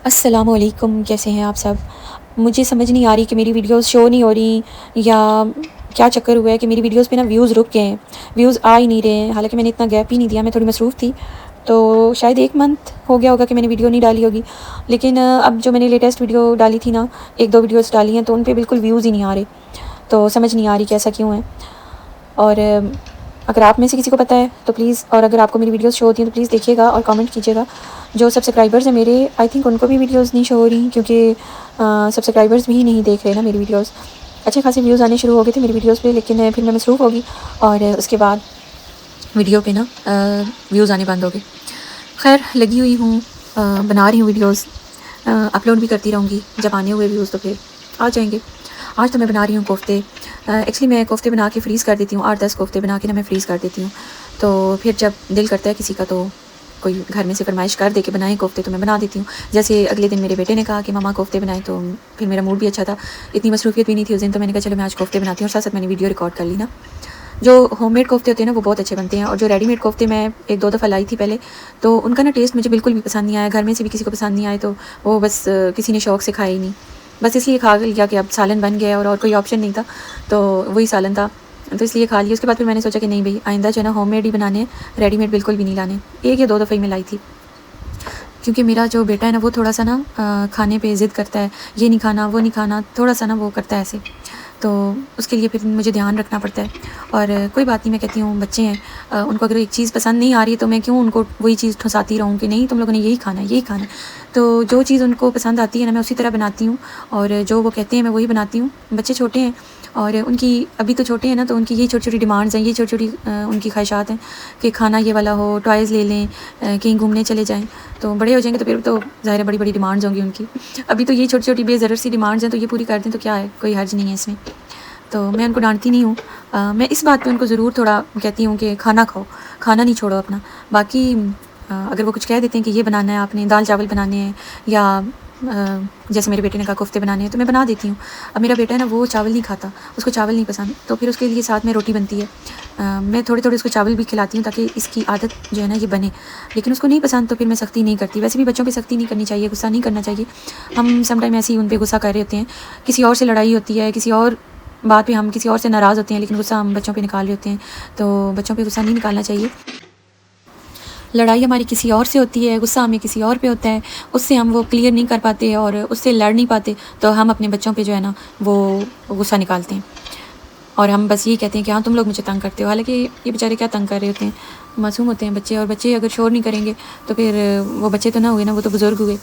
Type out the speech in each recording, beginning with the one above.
السلام علیکم، کیسے ہیں آپ سب؟ مجھے سمجھ نہیں آ رہی کہ میری ویڈیوز شو نہیں ہو رہی یا کیا چکر ہوا ہے کہ میری ویڈیوز پہ نا ویوز رک گئے ہیں، ویوز آ ہی نہیں رہے ہیں، حالانکہ میں نے اتنا گیپ ہی نہیں دیا، میں تھوڑی مصروف تھی، تو شاید 1 منتھ ہو گیا ہوگا کہ میں نے ویڈیو نہیں ڈالی ہوگی، لیکن اب جو میں نے لیٹسٹ ویڈیو ڈالی تھی نا، 1-2 ویڈیوز ڈالی ہیں تو ان پہ بالکل ویوز ہی نہیں آ رہے، تو سمجھ نہیں آ رہی کہ ایسا کیوں ہے۔ اور اگر آپ میں سے کسی کو پتہ ہے تو پلیز، اور اگر آپ کو میری ویڈیوز شو ہوتی ہیں تو پلیز دیکھیے گا اور کامنٹ کیجیے گا۔ جو سبسکرائبرز ہیں میرے، آئی تھنک ان کو بھی ویڈیوز نہیں شو ہو رہی، کیونکہ سبسکرائبرز بھی نہیں دیکھ رہے نا میری ویڈیوز۔ اچھے خاصے ویوز آنے شروع ہو گئے تھے میری ویڈیوز پہ، لیکن پھر میں مصروف ہوگی اور اس کے بعد ویڈیو پہ نا ویوز آنے بند ہو گئے۔ خیر، لگی ہوئی ہوں، بنا رہی ہوں ویڈیوز، اپلوڈ بھی کرتی رہوں گی، جب آنے ہوئے ویوز تو پھر آ جائیں گے۔ آج تو میں بنا رہی ہوں کوفتے۔ ایکچولی میں کوفتے بنا کے فریز کر دیتی ہوں، 8-10 کوفتے بنا کے نا میں فریز کر دیتی ہوں، تو پھر جب دل کرتا ہے کسی کا تو کوئی گھر میں سے فرمائش کر دے کہ بنائیں کوفتے تو میں بنا دیتی ہوں۔ جیسے اگلے دن میرے بیٹے نے کہا کہ ماما کوفتے بنائیں، تو پھر میرا موڈ بھی اچھا تھا، اتنی مصروفیت بھی نہیں تھی اس دن، تو میں نے کہا چلو میں آج کوفتے بناتی ہوں، اور ساتھ ساتھ میں نے ویڈیو ریکارڈ کر لی نا۔ جو ہوم میڈ کوفتے ہوتے ہیں نا وہ بہت اچھے بنتے ہیں، اور جو ریڈی میڈ کوفتے میں 1-2 دفعہ لائی تھی پہلے، تو ان کا نا ٹیسٹ مجھے بالکل بھی پسند نہیں آیا، گھر میں سے بھی کسی کو پسند نہیں آئے، تو وہ بس کسی نے شوق سے کھایا ہی نہیں، بس اس لیے کھا لیا کہ اب سالن بن گیا اور کوئی آپشن نہیں تھا، تو وہی سالن تھا، تو اس لیے کھا لیا۔ اس کے بعد پھر میں نے سوچا کہ نہیں بھائی، آئندہ جو ہے نا ہوم میڈ ہی بنانے ہیں، ریڈی میڈ بالکل بھی نہیں لانے۔ 1 یا 2 دفعہ ہی میں لائی تھی، کیونکہ میرا جو بیٹا ہے نا وہ تھوڑا سا نا کھانے پہ ضد کرتا ہے، یہ نہیں کھانا وہ نہیں کھانا، تھوڑا سا نا وہ کرتا ہے ایسے، تو اس کے لیے پھر مجھے دھیان رکھنا پڑتا ہے۔ اور کوئی بات نہیں، میں کہتی ہوں بچے ہیں، ان کو اگر ایک چیز پسند نہیں آ رہی ہے تو میں کیوں ان کو وہی چیز ٹھساتی رہوں کہ نہیں تم لوگوں نے یہی کھانا ہے یہی کھانا ہے۔ تو جو چیز ان کو پسند آتی ہے نا میں اسی طرح بناتی ہوں، اور جو وہ کہتے ہیں میں وہی بناتی ہوں۔ بچے چھوٹے ہیں اور ان کی ابھی تو چھوٹے ہیں نا، تو ان کی یہ چھوٹی چھوٹی ڈیمانڈز ہیں، یہ چھوٹی چھوٹی ان کی خواہشات ہیں کہ کھانا یہ والا ہو، ٹوائز لے لیں، کہیں گھومنے چلے جائیں۔ تو بڑے ہو جائیں گے تو پھر تو ظاہر ہے بڑی بڑی ڈیمانڈز ہوں گی ان کی، ابھی تو یہ چھوٹی چھوٹی بے ضرر سی ڈیمانڈز ہیں، تو یہ پوری کر دیں تو کیا ہے، کوئی حرج نہیں ہے اس میں، تو میں ان کو ڈانٹتی نہیں ہوں۔ میں اس بات پہ ان کو ضرور تھوڑا کہتی ہوں کہ کھانا کھاؤ، کھانا نہیں چھوڑو اپنا، باقی اگر وہ کچھ کہہ دیتے ہیں کہ یہ بنانا ہے آپ نے، دال چاول بنانے ہیں، یا جیسے میرے بیٹے نے کہا کوفتے بنانے ہیں، تو میں بنا دیتی ہوں۔ اب میرا بیٹا ہے نا وہ چاول نہیں کھاتا، اس کو چاول نہیں پسند، تو پھر اس کے لیے ساتھ میں روٹی بنتی ہے، میں تھوڑے تھوڑے اس کو چاول بھی کھلاتی ہوں تاکہ اس کی عادت جو ہے نا یہ بنے، لیکن اس کو نہیں پسند تو پھر میں سختی نہیں کرتی۔ ویسے بھی بچوں پہ سختی نہیں کرنی چاہیے، غصہ نہیں کرنا چاہیے، ہم سم ٹائم ایسے ہی ان پہ غصہ کر رہے ہوتے ہیں، کسی اور سے لڑائی ہوتی ہے، کسی اور بات پہ ہم کسی اور سے ناراض ہوتے ہیں، لیکن غصہ ہم بچوں پہ نکال رہے ہوتے ہیں، تو بچوں پہ غصہ نہیں نکالنا چاہیے۔ لڑائی ہماری کسی اور سے ہوتی ہے، غصہ ہمیں کسی اور پہ ہوتا ہے، اس سے ہم وہ کلیئر نہیں کر پاتے اور اس سے لڑ نہیں پاتے، تو ہم اپنے بچوں پہ جو ہے نا وہ غصہ نکالتے ہیں، اور ہم بس یہی کہتے ہیں کہ ہاں تم لوگ مجھے تنگ کرتے ہو، حالانکہ یہ بیچارے کیا تنگ کر رہے ہوتے ہیں، معصوم ہوتے ہیں بچے، اور بچے اگر شور نہیں کریں گے تو پھر وہ بچے تو نہ ہوئے نا، وہ تو بزرگ ہوئے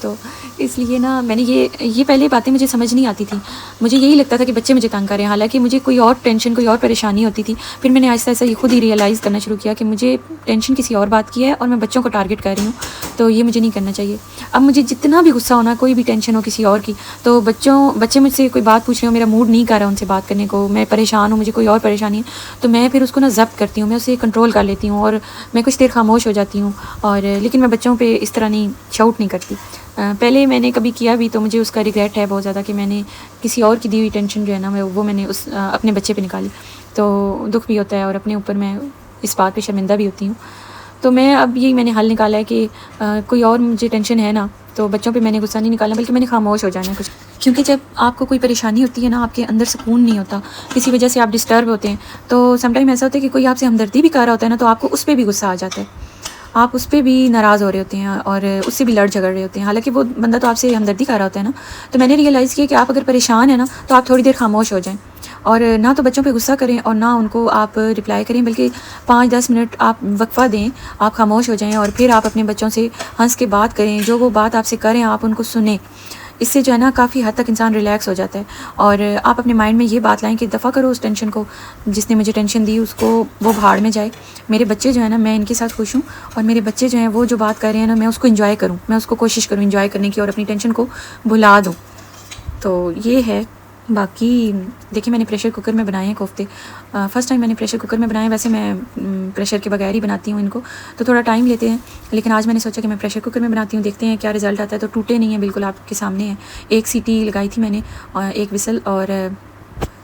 تو اس لیے نا میں نے یہ پہلے باتیں مجھے سمجھ نہیں آتی تھی، مجھے یہی لگتا تھا کہ بچے مجھے تنگ کر رہے ہیں، حالانکہ مجھے کوئی اور ٹینشن، کوئی اور پریشانی ہوتی تھی۔ پھر میں نے آہستہ آہستہ یہ خود ہی ریئلائز کرنا شروع کیا کہ مجھے ٹینشن کسی اور بات کی ہے اور میں بچوں کو ٹارگٹ کر رہی ہوں، تو یہ مجھے نہیں کرنا چاہیے۔ اب مجھے جتنا بھی غصہ ہونا، کوئی بھی ٹینشن ہو کسی اور کی، تو بچے مجھ سے کوئی بات پوچھ رہے ہو، میرا موڈ نہیں کر رہا ان سے بات کرنے کو، میں پریشان ہوں، مجھے کوئی اور پریشانی ہے، تو میں پھر اس کو نا ضبط کرتی ہوں، میں اسے کنٹرول کر لیتی ہوں، اور میں کچھ دیر خاموش ہو جاتی ہوں، اور لیکن میں بچوں پہ اس طرح نہیں شاؤٹ نہیں کرتی۔ پہلے میں نے کبھی کیا بھی تو مجھے اس کا ریگریٹ ہے بہت زیادہ کہ میں نے کسی اور کی دی ہوئی ٹینشن جو ہے نا وہ میں نے اپنے بچے پہ نکالی، تو دکھ بھی ہوتا ہے اور اپنے اوپر میں اس بات پہ شرمندہ بھی ہوتی ہوں۔ تو میں اب یہی میں نے حل نکالا ہے کہ کوئی اور مجھے ٹینشن ہے نا تو بچوں پہ میں نے غصہ نہیں نکالنا، بلکہ میں نے خاموش ہو جانا ہے کچھ، کیونکہ جب آپ کو کوئی پریشانی ہوتی ہے نا، آپ کے اندر سکون نہیں ہوتا، کسی وجہ سے آپ ڈسٹرب ہوتے ہیں، تو سم ٹائم ایسا ہوتا ہے کہ کوئی آپ سے ہمدردی بھی کر رہا ہوتا ہے نا، تو آپ کو اس پہ بھی غصہ آ جاتا ہے، آپ اس پہ بھی ناراض ہو رہے ہوتے ہیں اور اس سے بھی لڑ جھگڑ رہے ہوتے ہیں، حالانکہ وہ بندہ تو آپ سے ہمدردی کر رہا ہوتا ہے نا۔ تو میں نے ریئلائز کیا کہ آپ اگر پریشان ہیں نا تو آپ تھوڑی دیر خاموش ہو جائیں، اور نہ تو بچوں پہ غصہ کریں اور نہ ان کو آپ رپلائی کریں، بلکہ 5-10 منٹ آپ وقفہ دیں، آپ خاموش ہو جائیں، اور پھر آپ اپنے بچوں سے ہنس کے بات کریں، جو وہ بات آپ سے کریں آپ ان کو سنیں، اس سے جو ہے نا کافی حد تک انسان ریلیکس ہو جاتا ہے، اور آپ اپنے مائنڈ میں یہ بات لائیں کہ دفع کرو اس ٹینشن کو، جس نے مجھے ٹینشن دی اس کو وہ بھاڑ میں جائے، میرے بچے جو ہے نا میں ان کے ساتھ خوش ہوں، اور میرے بچے جو ہیں وہ جو بات کر رہے ہیں نا میں اس کو انجوائے کروں، میں اس کو کوشش کروں انجوائے کرنے کی اور اپنی ٹینشن کو بھلا دوں، تو یہ ہے۔ باقی دیکھیں میں نے پریشر کوکر میں بنائے ہیں کوفتے، فرسٹ ٹائم میں نے پریشر کوکر میں بنائے، ویسے میں پریشر کے بغیر ہی بناتی ہوں ان کو، تو تھوڑا ٹائم لیتے ہیں، لیکن آج میں نے سوچا کہ میں پریشر کوکر میں بناتی ہوں، دیکھتے ہیں کیا رزلٹ آتا ہے، تو ٹوٹے نہیں ہیں، بالکل آپ کے سامنے ہیں، 1 سیٹی لگائی تھی میں نے، 1 وسل، اور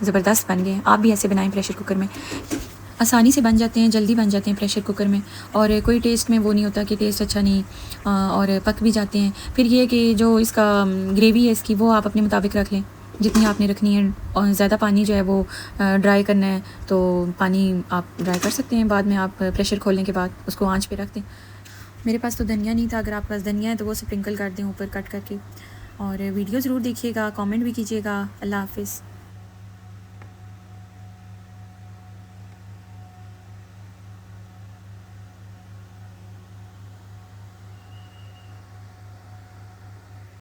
زبردست بن گئے ہیں۔ آپ بھی ایسے بنائیں پریشر کوکر میں، آسانی سے بن جاتے ہیں، جلدی بن جاتے ہیں پریشر کوکر میں، اور کوئی ٹیسٹ میں وہ نہیں ہوتا کہ ٹیسٹ اچھا نہیں، اور پک بھی جاتے ہیں۔ پھر یہ کہ جو اس کا گریوی ہے اس کی، وہ آپ اپنے مطابق رکھ لیں جتنی آپ نے رکھنی ہے، اور زیادہ پانی جو ہے وہ ڈرائی کرنا ہے تو پانی آپ ڈرائی کر سکتے ہیں، بعد میں آپ پریشر کھولنے کے بعد اس کو آنچ پہ رکھ دیں۔ میرے پاس تو دھنیا نہیں تھا، اگر آپ کے پاس دھنیا ہے تو وہ سپرنکل کر دیں اوپر کٹ کر کے، اور ویڈیو ضرور دیکھیے گا، کامنٹ بھی کیجیے گا۔ اللہ حافظ۔